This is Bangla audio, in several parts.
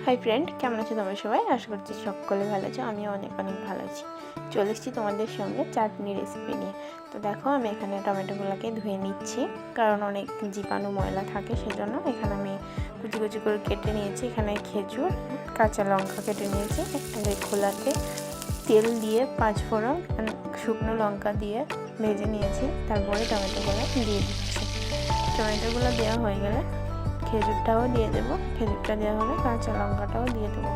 হাই ফ্রেন্ড, কেমন আছো তোমরা সবাই? আশা করছি সকলে ভালো আছো। আমিও অনেক ভালো আছি। চলে এসেছি তোমাদের সঙ্গে চাটনি রেসিপি নিয়ে। তো দেখো, আমি এখানে টমেটোগুলোকে ধুয়ে নিচ্ছি, কারণ অনেক জীবাণু ময়লা থাকে, সেজন্য এখানে আমি কুচি কুচি করে কেটে নিয়েছি। এখানে খেজুর, কাঁচা লঙ্কা কেটে নিয়েছি। খোলাতে তেল দিয়ে 5 ফোড়ন শুকনো লঙ্কা দিয়ে ভেজে নিয়েছি। তারপরে টমেটোগুলো দিয়ে দিচ্ছি। টমেটোগুলো দেওয়া হয়ে গেলে খেজুরটাও দিয়ে দেবো। খেজুরটা দেওয়া হলে কাঁচা লঙ্কাটাও দিয়ে দেবো।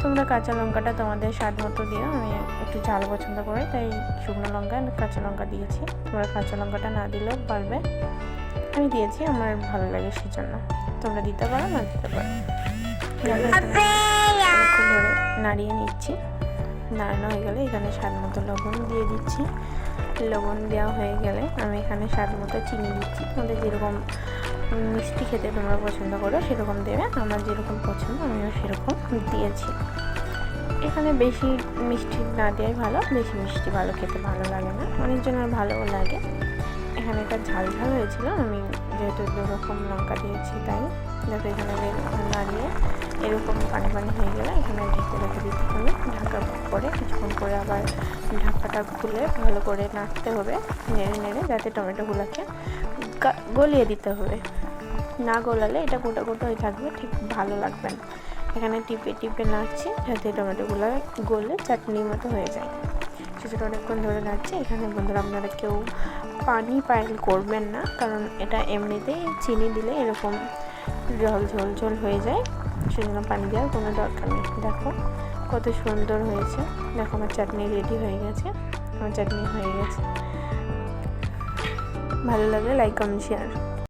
তোমরা কাঁচা লঙ্কাটা তোমাদের স্বাদ মতো দিও। আমি একটু ঝাল পছন্দ করি, তাই শুকনো লঙ্কা কাঁচা লঙ্কা দিয়েছি। তোমরা কাঁচা লঙ্কাটা না দিলেও পারবে, আমি দিয়েছি, আমার ভালো লাগে সেজন্য। তোমরা দিতে পারো, না দিতে পারো। অনেকক্ষণ ধরে নাড়িয়ে নিচ্ছি। নাড়ানো হয়ে গেলে এখানে স্বাদ মতো লবণ দিয়ে দিচ্ছি। লবণ দেওয়া হয়ে গেলে আমি এখানে স্বাদ মতো চিনি দিচ্ছি। তোমাদের যেরকম মিষ্টি খেতে তোমরা পছন্দ করো সেরকম দেবে। আমার যেরকম পছন্দ আমিও সেরকম দিয়েছি। এখানে বেশি মিষ্টি না দেওয়াই ভালো, বেশি মিষ্টি ভালো খেতে ভালো লাগে না, অনেকজনের ভালোও লাগে। এখানে এটা ঝাল ঝাল হয়েছিল, আমি যেহেতু 2 রকম লঙ্কা দিয়েছি তাই। দেখো, এখানে নাড়িয়ে এরকম পানি পানি হয়ে গেলে এখানে ঢেকে রেখে দিতে হবে। ঢাকা করে কিছুক্ষণ করে আবার ঢাকাটা খুলে ভালো করে নাড়তে হবে, নেড়ে নেড়ে, যাতে টমেটোগুলোকে গলিয়ে দিতে হবে। না গলালে এটা গোটা গোটা হয়ে থাকবে, ঠিক ভালো লাগবে না। এখানে টিপে টিপে নাড়ছি যাতে টমেটোগুলো গলে চাটনির মতো হয়ে যায়। সেটা অনেকক্ষণ ধরে নাড়ছি। এখানে বন্ধুরা, আপনারা কেউ পানি পাইল করবেন না, কারণ এটা এমনিতেই চিনি দিলে এরকম জল ঝোল ঝোল হয়ে যায়, সেজন্য পানি দেওয়ার কোনো দরকার নেই। দেখো কত সুন্দর হয়েছে। দেখো, আমার চাটনি রেডি হয়ে গেছে। আমার চাটনি হয়ে গেছে। ভালো লাগলে লাইক, কমেন্ট, শেয়ার।